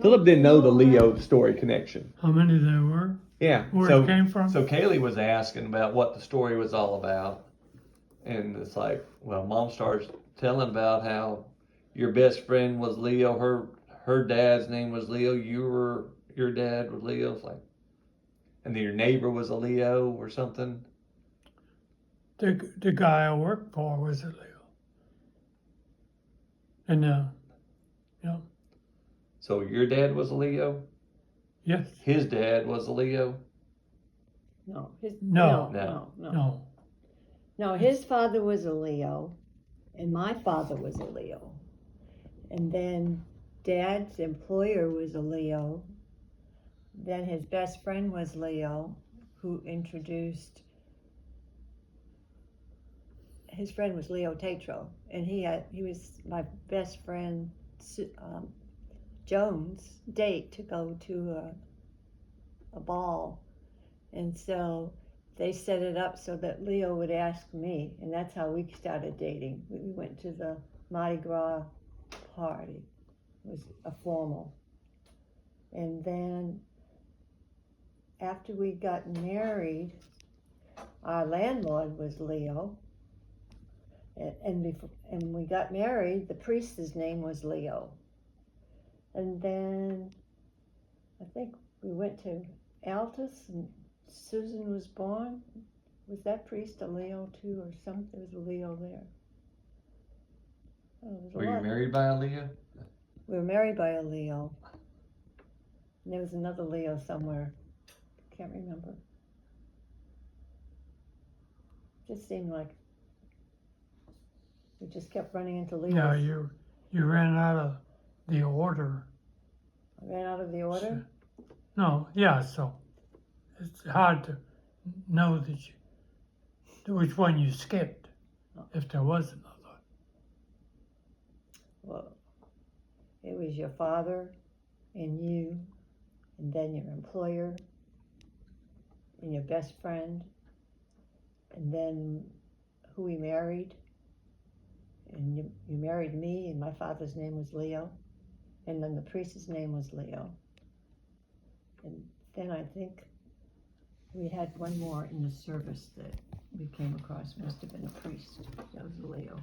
Philip didn't know the Leo story connection. How many there were? Yeah. Where so, it came from? So Kaylee was asking about what the story was all about. And it's like, well, Mom starts telling about how your best friend was Leo. Her dad's name was Leo. Your dad was Leo. It's like, and then your neighbor was a Leo or something. The guy I worked for was a Leo. And yeah, So your dad was a Leo. yes, His dad was a Leo. No, No. No, his father was a Leo, and my father was a Leo. And then Dad's employer was a Leo. Then his best friend was Leo, who introduced. His friend was Leo Tatro, and he was my best friend Jones' date to go to a ball, and so they set it up so that Leo would ask me, and that's how we started dating. We went to the Mardi Gras party. It was a formal. And then after we got married, our landlord was Leo. And we got married, the priest's name was Leo. And then I think we went to Altus and Susan was born. Was that priest a Leo too, or something? There was a Leo there. Oh, Were you married by a Leo? We were married by a Leo. And there was another Leo somewhere. Can't remember. Just seemed like we just kept running into Leos. Yeah, you ran out of the order. I ran out of the order? No, yeah, so it's hard to know which one you skipped, if there was another. Well, it was your father and you, and then your employer, and your best friend, and then who we married. And you married me, and my father's name was Leo, and then the priest's name was Leo. And then I think we had one more in the service that we came across, must have been a priest, that was a Leo.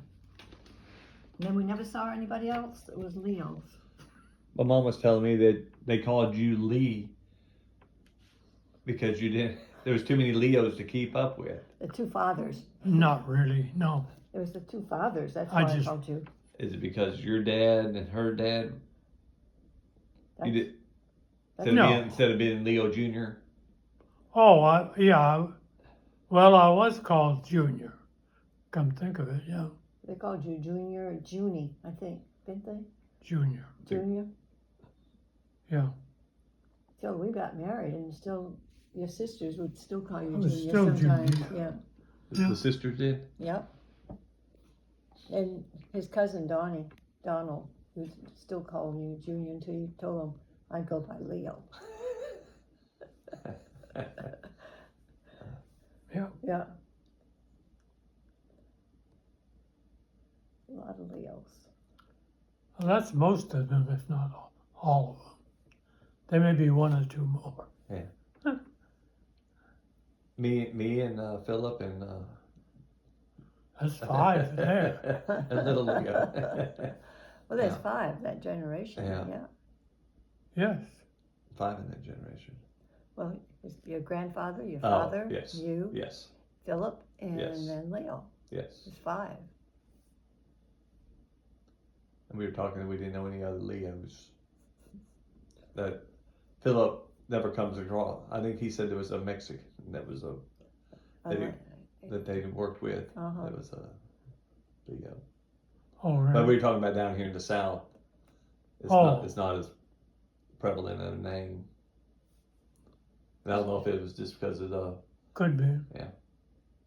And then we never saw anybody else that was Leos. My mom was telling me that they called you Lee because there was too many Leos to keep up with. The two fathers. Not really, no. It was the two fathers, that's why I called you. Is it because your dad and her dad? No. Instead of being Leo Jr.? Oh, yeah. Well, I was called Junior. Come think of it, yeah. They called you Junior or Junie, I think, didn't they? Junior. Junior? Yeah. Till we got married, and still, your sisters would still call you I was Junior still sometimes. Junior. Yeah. The sisters did? Yep. And his cousin Donald, who still called you Junior until you told him I'd go by Leo. Yeah. Yeah. A lot of Leos. Well, that's most of them, if not all of them. There may be one or two more. Yeah. me and Philip and That's 5 there. a little Leo. Well, there's Yeah. 5 that generation. Yeah. Yes. 5 in that generation. Well, it's your grandfather, your Oh, father, yes. you, Yes. Philip, and Yes. then Leo. Yes. It's 5. And we were talking that we didn't know any other Leos that Philip never comes across. I think he said there was a Mexican that was that they worked with. Uh-huh. That was a Leo. Oh, really? But we were talking about down here in the South. It's not as prevalent of a name. And I don't know if it was just because of the. Could be.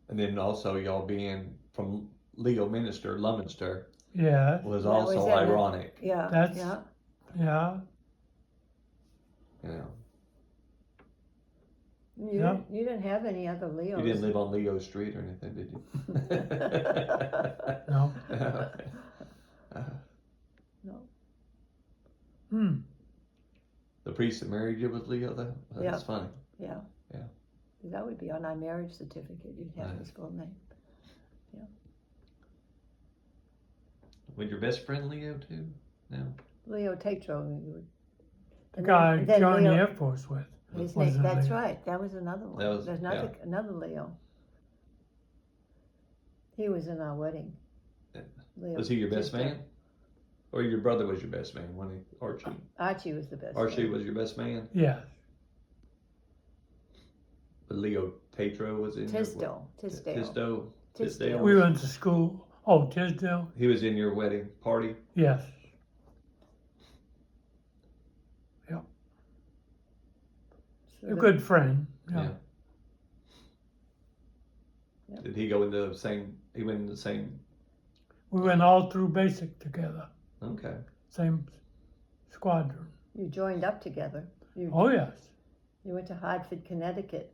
And then also y'all being from Leo Minister, Luminster, Yeah. was That also was in it. ironic. Yeah. That's- Yeah. Yeah. You know, You didn't have any other Leos. you didn't live on Leo Street or anything, did you? No. No. Hmm. priest that married you was Leo, though? That's Yeah. funny. Yeah. Yeah. That would be on our marriage certificate. You'd have Right. his full name. Was your best friend Leo, too? No? Leo Tatro. You would. The And guy I then joined the Leo- Air Force with. His was name. a That's Leo. right. That was another one. That was- There's another Leo. He was in our wedding. Yeah. Leo Was he your best Tatro. man? Or your brother was your best man? Wasn't he? Archie. Archie was the best. Archie man. was your best man? Yes. But Leo Tatro was in Tisdale. Tisdale. Tisdale. We went to school. Oh, Tisdale? He was in your wedding party? Yes. So A the- good friend. Yeah. Yeah. Yep. Did he go into the same, he went in the same, We went all through basic together. okay. Same squadron. You joined up together. You Oh, yes. You went to Hartford, Connecticut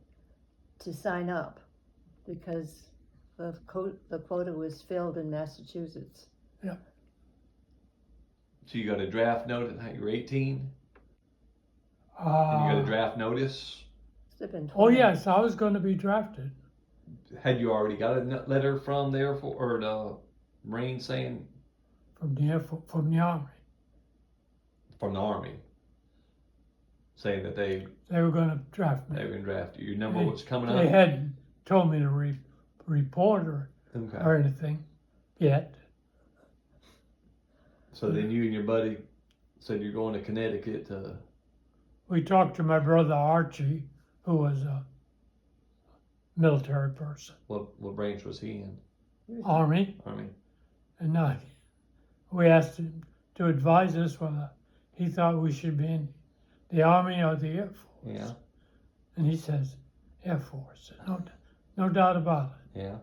to sign up because the quota was filled in Massachusetts. So you got a draft notice, you were 18, and you got a draft notice? Must have been Oh, 20. yes, I was going to be drafted. Had you already got a letter from the Air Force, or the Marine saying, From the from the Army. from the Army, saying that they They were going to draft me. were going to draft you? Your number They- was coming They up? hadn't told me to report or Okay. anything yet. So then you and your buddy said you're going to Connecticut to, We talked to my brother Archie, who was a military person, what branch was he in? Army, Army? and we asked him to advise us whether he thought we should be in the Army or the Air Force. Yeah, And he says, Air Force. No doubt about yeah,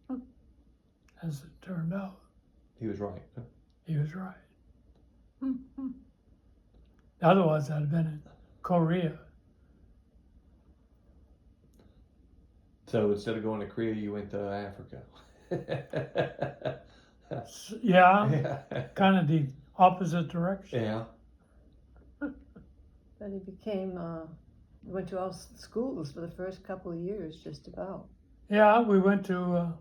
it. As it turned out, he was right. he was right. Otherwise, I'd have been in Korea. So instead of going to Korea, you went to Africa. Yeah, Yeah. kind of the opposite direction. Yeah. But he became, went to all schools for the first couple of years, just about. Yeah, we went to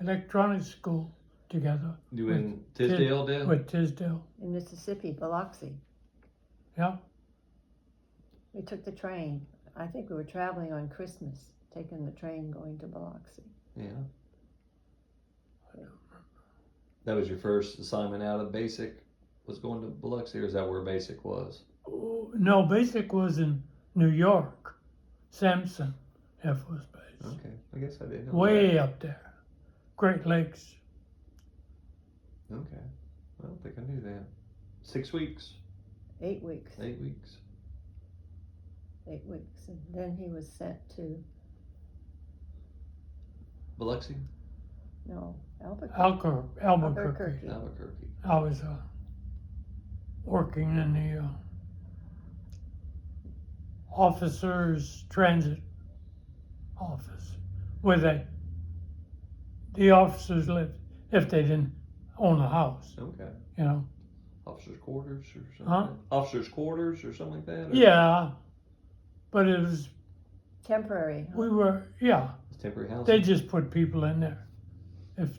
electronics school together You in Tisdale, did? with Tisdale. In Mississippi, Biloxi. Yeah, We took the train. I think we were traveling on Christmas, taking the train going to Biloxi. Yeah. That was your first assignment out of basic, was going to Biloxi, or is that where basic was? no, basic was in New York, Sampson Air Force Base, Okay, I guess I didn't know way up there, Great Lakes. that. Okay, I don't think I knew that. 6 weeks, 8 weeks. 8 weeks. 8 weeks. And then he was sent to, Biloxi? no, Albuquerque. Albuquerque. Albuquerque. Albuquerque. I was working in the officers' transit office, where the officers lived if they didn't own a house, Okay. you know. Officers' quarters or something? Huh? Officers' quarters or something like that? Or Yeah, but it was, Temporary. we were, yeah, temporary housing? they just put people in there. If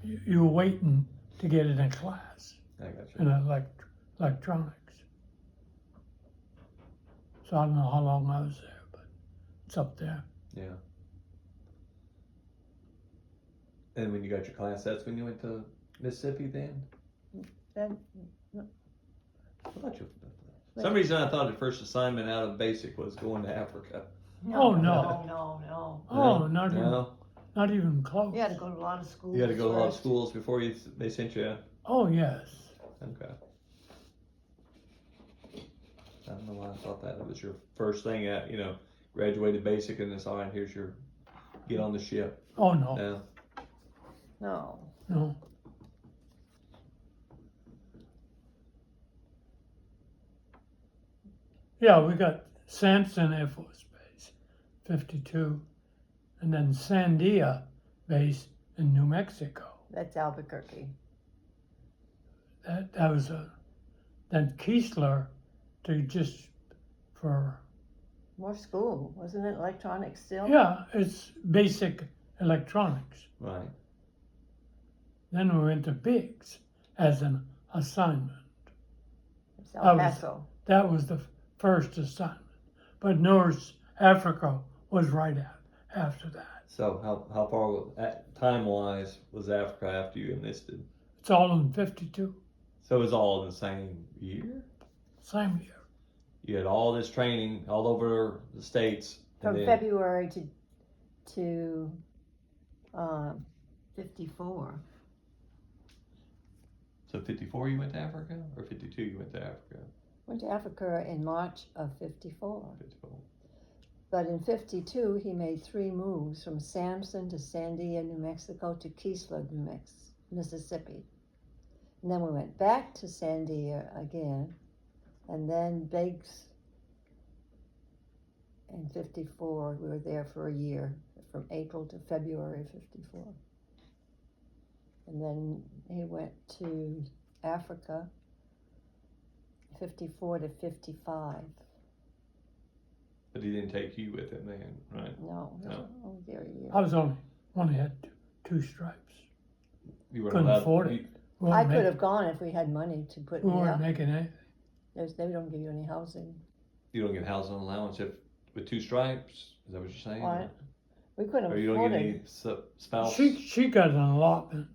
you were waiting to get in a class I got you. in electronics. So I don't know how long I was there, but it's up there. Yeah. And when you got your class, that's when you went to Mississippi then? Then, I thought you, for some reason I thought the first assignment out of basic was going to Africa. Oh, no. No. Oh, No? not even close. You had to go to a lot of schools. You had to go to a lot of first. schools before they sent you. Oh, yes. Okay. I don't know why I thought that. It was your first thing at, graduated basic and it's all right, here's your, get on the ship. Oh, no, No. No. no. Yeah, we got Sampson Air Force Base, 52, and then Sandia Base in New Mexico. That's Albuquerque. That was then Keesler to just for, More school, wasn't it electronics still? yeah, it's basic electronics. Right. Then we went to Biggs as an assignment. It's I El was- Paso. That was the first assignment. But North Africa was right after that. So how far time wise was Africa after you enlisted? It's all in 52, So it was all in the same year. same year. You had all this training all over the states. From and then, February to 54. So 54 you went to Africa, or 52 you went to Africa? Went to Africa in March of 54. 54. But in 52, he made 3 moves from Samson to Sandia, New Mexico to Keesler, Mississippi. And then we went back to Sandia again, and then Biggs in 54. We were there for a year, from April to February 54. And then he went to Africa, 54 to 55. But he didn't take you with him then, right? No, he was No. only there a year. I was only had two stripes. You weren't Couldn't allowed. afford it. you- We I weren't could make- have gone if we had money to put We me weren't up. making anything. They don't give you any housing. You don't get housing allowance if with 2 stripes. Is that what you're saying? What? We couldn't Or you don't afford get it. any spouse? She got an allotment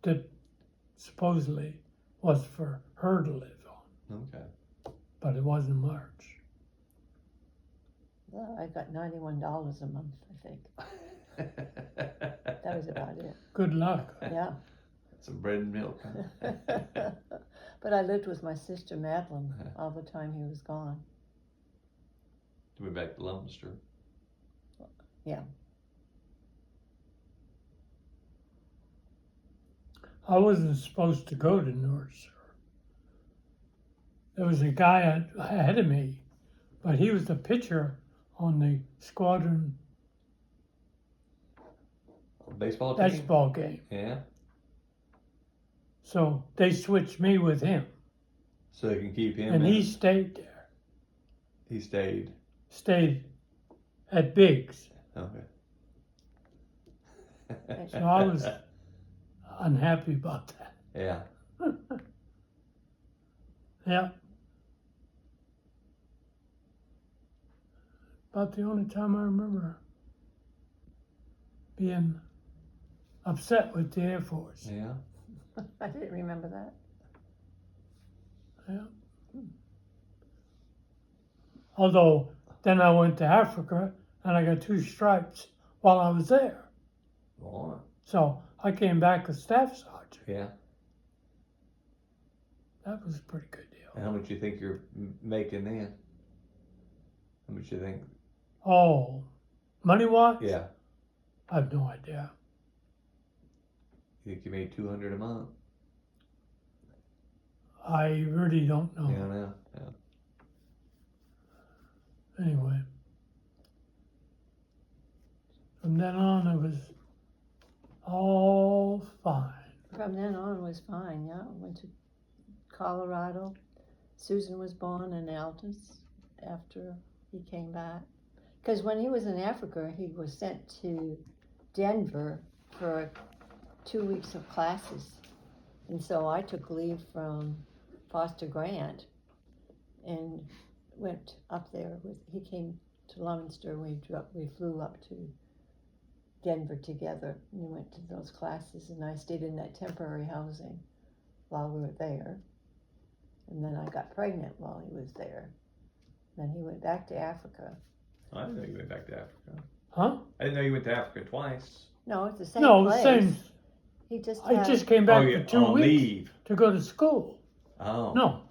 that supposedly was for her to live on, Okay. but it wasn't much. Well, I got $91 a month, I think. That was about it. Good luck. Yeah. Some bread and milk. Huh? But I lived with my sister Madeline all the time he was gone. Went back to Lumster. I wasn't supposed to go to North. There was a guy ahead of me, but he was the pitcher on the squadron Baseball team. baseball game. Yeah. So they switched me with him, So they can keep him. and in. he stayed there, He stayed. stayed at Biggs. Okay. So I was unhappy about that. Yeah. Yeah. About the only time I remember being upset with the Air Force. Yeah. I didn't remember that. Yeah. Although then I went to Africa and I got 2 stripes while I was there. Go on. So I came back a staff sergeant. Yeah. That was a pretty good deal. And how much you think you're making then? How much you think? Oh, money wise? Yeah. I have no idea. You think you made 200 a month? I really don't know. Yeah, no. Yeah. Anyway, from then on, it was all fine. From then on was fine, yeah. Went to Colorado. Susan was born in Altus after he came back. Because when he was in Africa, he was sent to Denver for 2 weeks of classes. And so I took leave from Foster Grant and went up there. He came to Leominster. We flew up to Denver together, and we went to those classes, and I stayed in that temporary housing while we were there. And then I got pregnant while he was there. Then he went back to Africa. I didn't know you went back to Africa. Huh? I didn't know you went to Africa twice. No, it's the same No, place. same. He just I had, just came back oh, yeah. for 2 on weeks leave. to go to school. Oh. No,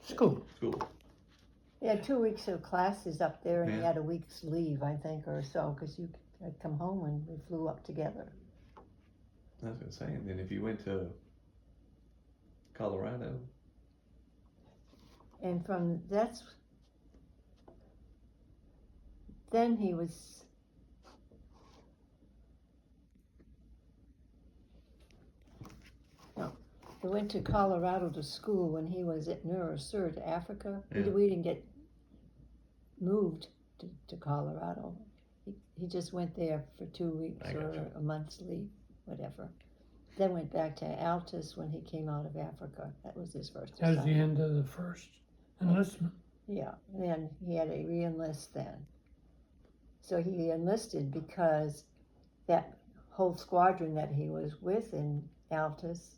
school. School. he had 2 weeks of classes up there, and he Yeah. had a week's leave, I think, or so, because you had come home and we flew up together. I was gonna say, and then if you went to Colorado, And from then he was, no, He went to Colorado to school when he was at Neurosur to Africa. Yeah. We didn't get moved to Colorado. He just went there for 2 weeks I or gotcha. a month's leave, whatever. Then went back to Altus when he came out of Africa. That was his first That was the assignment. end of the first enlistment. Yeah, and then he had to re-enlist then. So he enlisted because that whole squadron that he was with in Altus,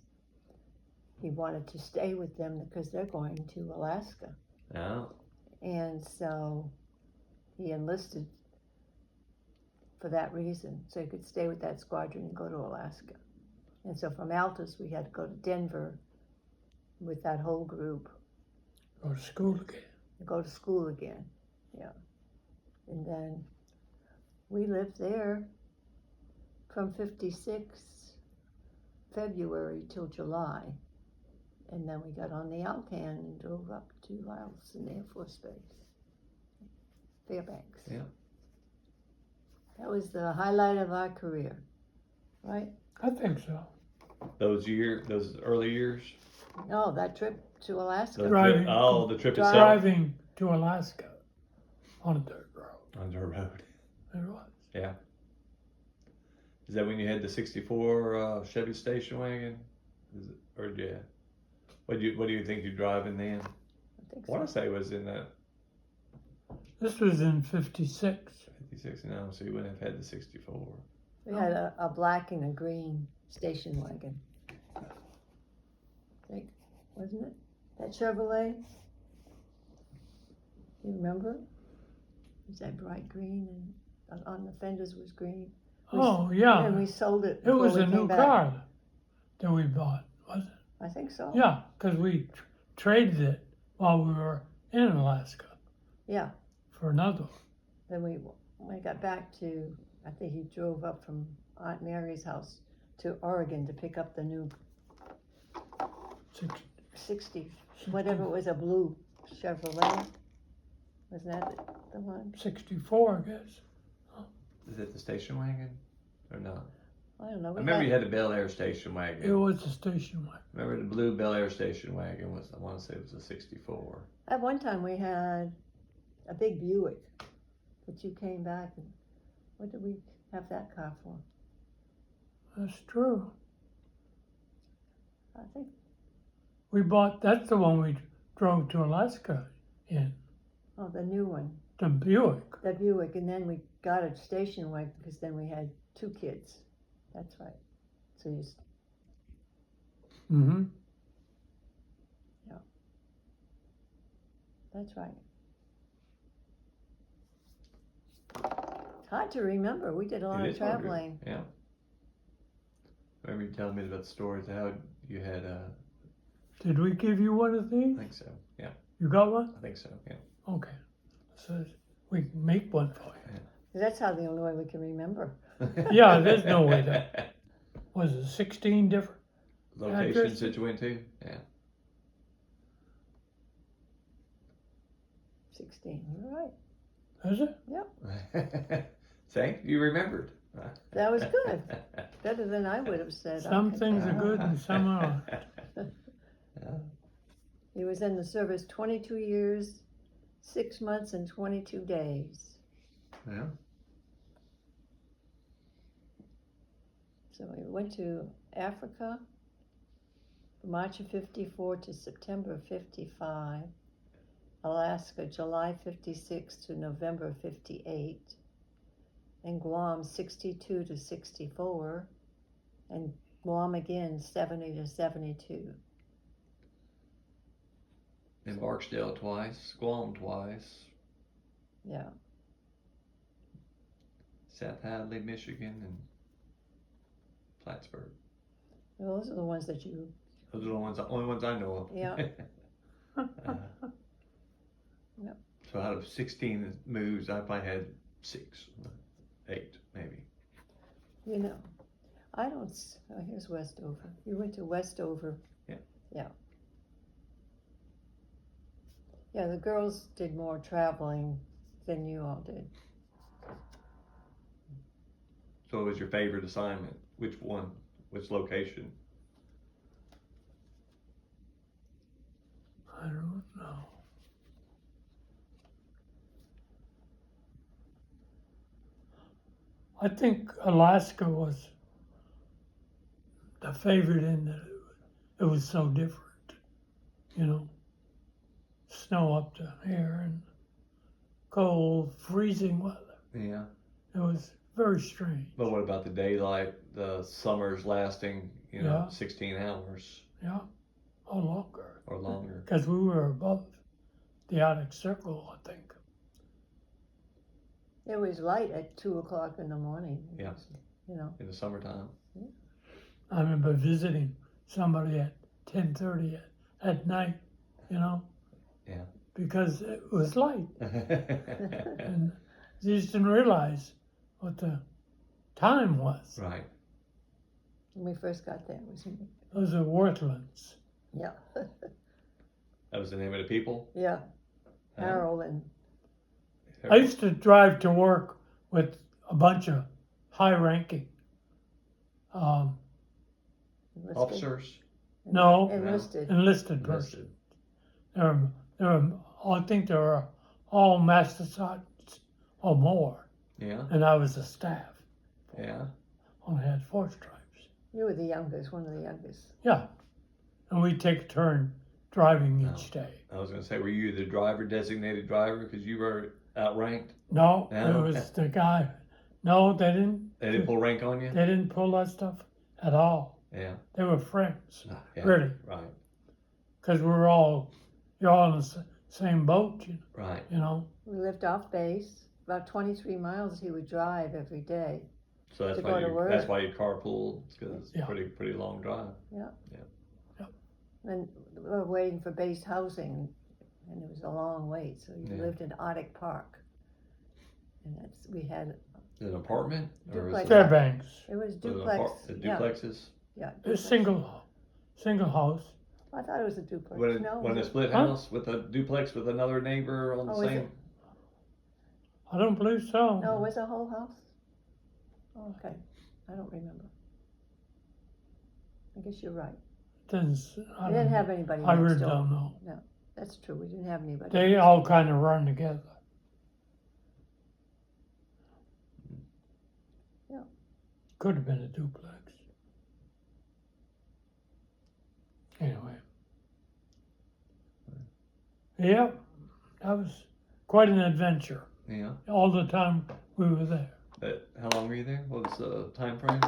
he wanted to stay with them because they're going to Alaska. Oh, And so he enlisted for that reason, so he could stay with that squadron and go to Alaska. And so from Altus, we had to go to Denver with that whole group Go to school again. and go to school again. Yeah. And then we lived there from 56 February till July. And then we got on the Alcan and drove up to Lyleson Air Force Base, Fairbanks. Yeah. That was the highlight of our career, right? I think so. those early years. No, that trip to Alaska. The Driving- trip, the trip Drive- itself Driving to Alaska on a dirt road. on the road. It was. Yeah. Is that when you had the '64 Chevy station wagon? Is it, or yeah? What do you think you're driving then? I think I want so. to say it was in that This was in 56. 56 now, so you wouldn't have had the '64. We had a black and a green station wagon. I think, wasn't it? That Chevrolet? You remember? It was that bright green and on the fenders was green. Oh, And yeah. we sold it. It before was we a came new back. car that we bought, wasn't it? I think so. Yeah, because we traded it while we were in Alaska Yeah. for another one. Then when I got back to, I think he drove up from Aunt Mary's house to Oregon to pick up the new Six- 60, whatever it was, a blue Chevrolet. Wasn't that the one? 64, I guess. Is it the station wagon or not? I don't know. I We remember you had the Bel Air station It wagon. was a station wagon. Remember the blue Bel Air station wagon was? I want to say it was a '64. At one time we had a big Buick, but you came back and what did we have that car for? That's true. I think, We bought, that's the one we drove to Alaska in, oh, the new one, the Buick. the Buick, and then we got a station wagon because then we had 2 kids. That's right. So you, Mm-hmm. that's right. It's hard to remember. We did a lot It of is hard to- traveling. Yeah. Remember you telling me about the stories of how you had Did we give you one of I these? think so. Yeah, You got one? I think so. Yeah. Okay. So we can make one for you. That's how the only way we can remember. Yeah, there's no way to- Was it 16 different? Locations address? that you went to? Yeah. 16. You're right. Is it? See, you remembered. That was good. Better than I would have said. Some things are good and some aren't. Yeah. He was in the service 22 years, 6 months, and 22 days. Yeah. So we went to Africa from March of 54 to September of 55. Alaska, July 56 to November 58. And Guam, 62 to 64. And Guam again, 70 to 72. In Barksdale twice, Guam twice, Yeah. South Hadley, Michigan, and Plattsburgh. Those are the ones that you, Those are the only ones I know of. Yeah. Yep. So out of 16 moves, I probably had 6, 8 maybe. you know, I don't, oh, here's Westover. You went to Westover. Yeah. Yeah. Yeah, the girls did more traveling than you all did. So what was your favorite assignment? Which one? Which location? I don't know. I think Alaska was the favorite in that it was so different. You know, snow up to here and cold, freezing weather. Yeah. It was very strange. But what about the daylight, the summers lasting, Yeah. 16 hours Yeah, or longer. or longer? Because we were above the Arctic Circle, I think. It was light at 2 o'clock in the morning. It Yeah. was, you know. In the summertime. I remember visiting somebody at 10:30 at night, you know. Yeah. Because it was light, and you just didn't realize what the time was. Right. When we first got there, it was, Those are Wortlands. yeah, That was the name of the people? yeah. Harold and I used to drive to work with a bunch of high-ranking. enlisted. Officers? No. Enlisted. Enlisted person. I think they were all master sergeants or more, Yeah. and I was the staff. Yeah. Only had 4 stripes. You were the youngest, one of the youngest. Yeah, and we'd take a turn driving each day. I was going to say, were you the driver, designated driver, because you were outranked? No, No? it was the guy. No, they didn't. They didn't pull rank on you? They didn't pull that stuff at all. Yeah. They were friends, Yeah. really, Right. because you're all in the same boat, Right. you know. We lived off base. About 23 miles he would drive every day. So that's To why go to you work. that's why you carpool, because it's Yeah. pretty long drive. And we were waiting for base housing, and it was a long wait. So you Yeah. lived in Arctic Park, and we had An apartment? Or was Duplex. it, Fairbanks, it was was it duplex. the Yeah, duplexes? yeah. a duplex. single house. I thought it was a duplex. When, no, when a was it- split Huh? house with a duplex with another neighbor on the Oh, is same? it? I don't believe so. No, it was a whole house. Oh, okay, I don't remember. I guess you're right. I We didn't have anybody I next really door. don't know. That's true. We didn't have anybody. They next all door. kind of run together. Yeah. Could have been a duplex. Anyway. Yeah, that was quite an adventure. Yeah. All the time we were there. But how long were you there? What was the time frame?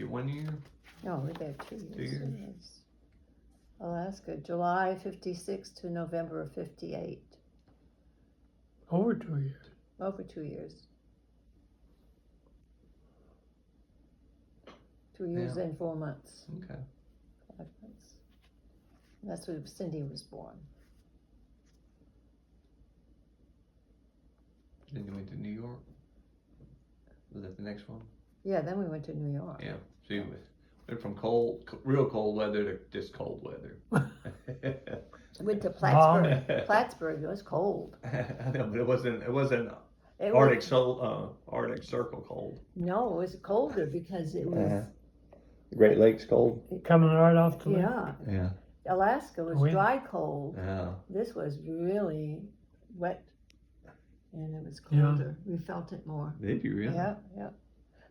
1 year? No, we were there 2 years. 2 years. It was Alaska, July 56 to November of 58. Over 2 years. Over 2 years. 2 years and 4 months. Okay. 5 months. And that's when Cindy was born. Then you went to New York? Was that the next one? Yeah, then we went to New York. Yeah. So you went from real cold weather to just cold weather. Went to Long. Plattsburgh. Plattsburgh, it was cold. I know, but it wasn't It Arctic was, Arctic Circle cold. no, it was colder because it was, Great Lakes cold. Coming right off the lake. yeah. Yeah. Alaska was Wind. dry cold. Yeah. This was really wet, and it was Yeah. colder. We felt it more. Did you really? Yeah, yeah.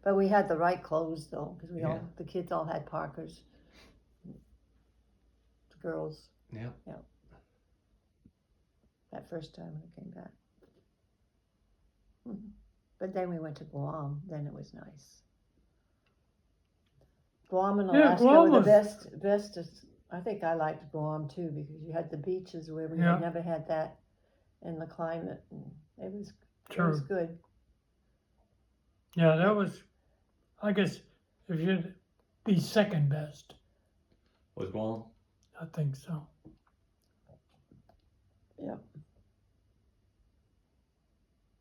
But we had the right clothes though, because Yeah. the kids all had parkas. The girls. Yeah. Yeah. That first time when we came back. Mhm. But then we went to Guam. Then it was nice. Guam and Yeah, Alaska Guam were the was- best. I think I liked Guam too because you had the beaches where we Yeah. had never had that, and the climate. And it was True. good. Yeah, that was, I guess, if you'd be second best, Was Guam? I think so.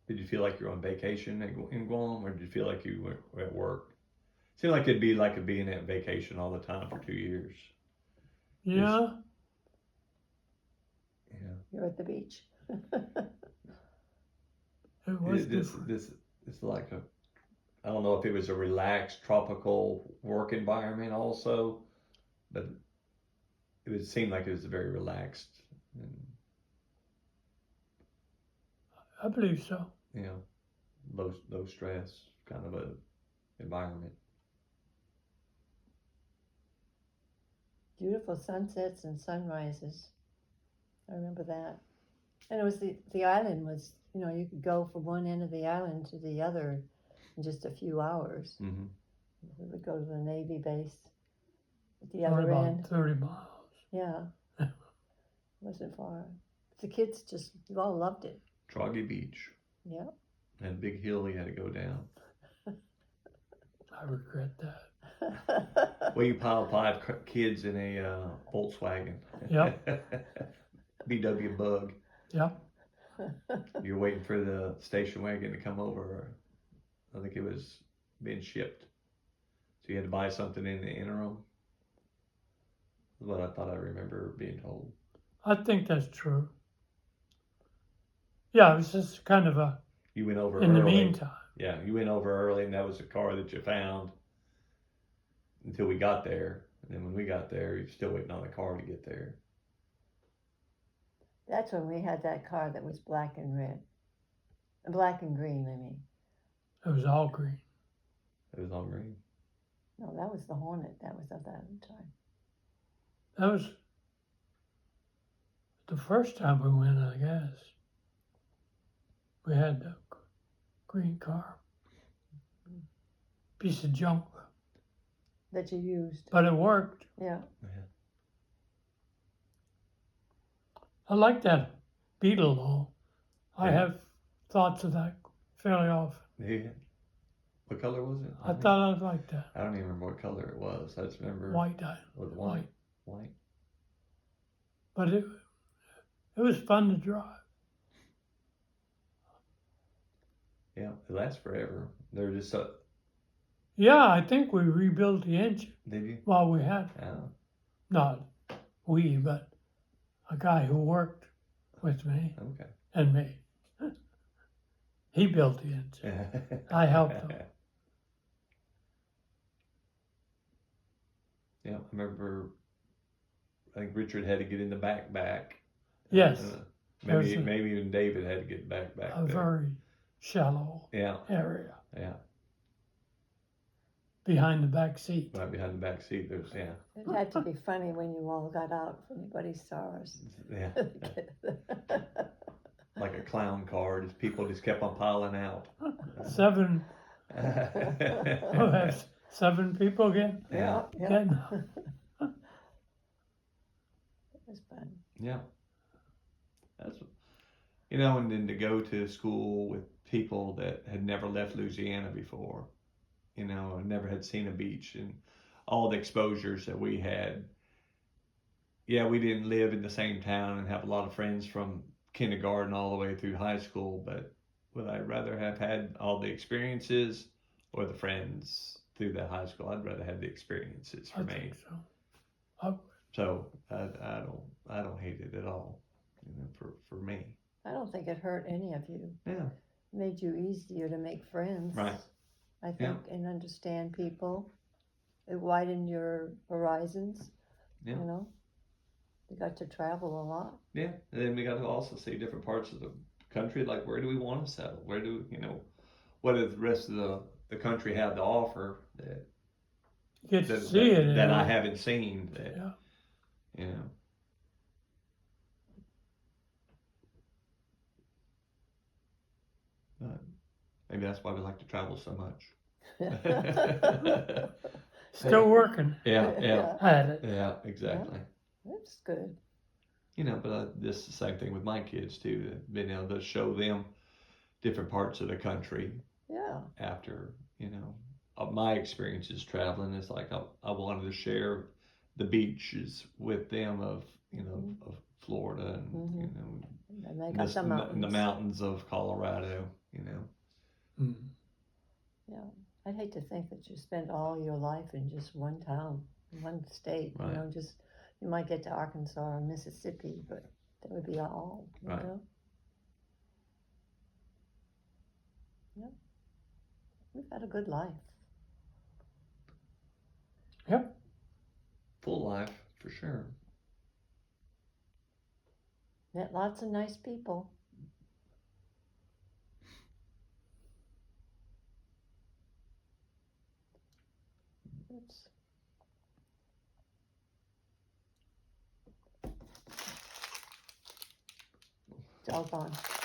Did you feel like you were on vacation in Guam, or did you feel like you were at work? Seemed like it'd be like being at vacation all the time for 2 years. Yeah, Yeah. You're at the beach. it was This different. this it's like I don't know if it was a relaxed tropical work environment also, but it would seem like it was very relaxed and, I believe so. you know, low stress kind of a environment. Beautiful sunsets and sunrises. I remember that. And it was the island was, you know, you could go from one end of the island to the other in just a few hours. Mm-hmm. We would go to the Navy base at the Probably other about end. 30 miles. Yeah. It wasn't far. The kids just all loved it. Troggy Beach Yeah. had a big hill you had to go down. I regret that. Well, you pile 5 kids in a Volkswagen. Yep. VW Bug. Yep. You're waiting for the station wagon to come over. I think it was being shipped. So you had to buy something in the interim. That's what I thought I remember being told. I think that's true. Yeah, it was just kind of a, You went over in the early. meantime. Yeah, you went over early, and that was the car that you found until we got there. And then when we got there, you're still waiting on the car to get there. That's when we had that car that was black and red. Black and green, I mean. It was all green. It was on green. No, that was the Hornet. That was at that time. That was the first time we went, I guess. We had the green car. Piece of junk, That you used. but it worked. Yeah. I like that Beetle though. I Yeah. have thoughts of that fairly often. Yeah. What color was it? I thought I'd like that. I don't even remember what color it was. I just remember White eye. with white. White. But it was fun to drive. Yeah, it lasts forever. They're just Yeah, I think we rebuilt the engine did you? while we had it. Oh. Not we, but a guy who worked with me Okay. and me. He built the engine. I helped him. Yeah, I remember. I think Richard had to get in the back. Yes, Maybe There's a- maybe even David had to get back a there. very shallow Yeah, area yeah. behind the back seat. Right behind the back seat. There's It had to be funny when you all got out if anybody saw us. yeah, like a clown car. Just people just kept on piling out. 7, we'll have 7 people again. Yeah. Getting It was fun. Yeah. That's, and then to go to school with people that had never left Louisiana before, and never had seen a beach, and all the exposures that we had. Yeah, we didn't live in the same town and have a lot of friends from kindergarten all the way through high school, but would I rather have had all the experiences or the friends through that high school? I'd rather have the experiences for I me. think so. So I don't hate it at all, for me. I don't think it hurt any of you. Yeah. It made you easier to make friends. Right. I think, and understand people. It widened your horizons. Yeah. You know, you got to travel a lot. Yeah, and then we got to also see different parts of the country. Like, where do we want to settle? Where do what does the rest of the country have to offer that Get to see it. that I haven't seen? That Yeah. But maybe that's why we like to travel so much. Still working Yeah, at it. yeah, exactly. That's good. But this is the same thing with my kids too. Being able to show them different parts of the country Yeah. after my experiences traveling. It's like I wanted to share the beaches with them of of Florida and Mhm. And they got the the mountains. mountains of Colorado. Mm. Yeah. I'd hate to think that you spend all your life in just one town, one state. Right. Just you might get to Arkansas or Mississippi, but that would be all. You Right. know? Yeah. We've had a good life. Yep. Full life for sure. Met lots of nice people. Oops. It's all gone.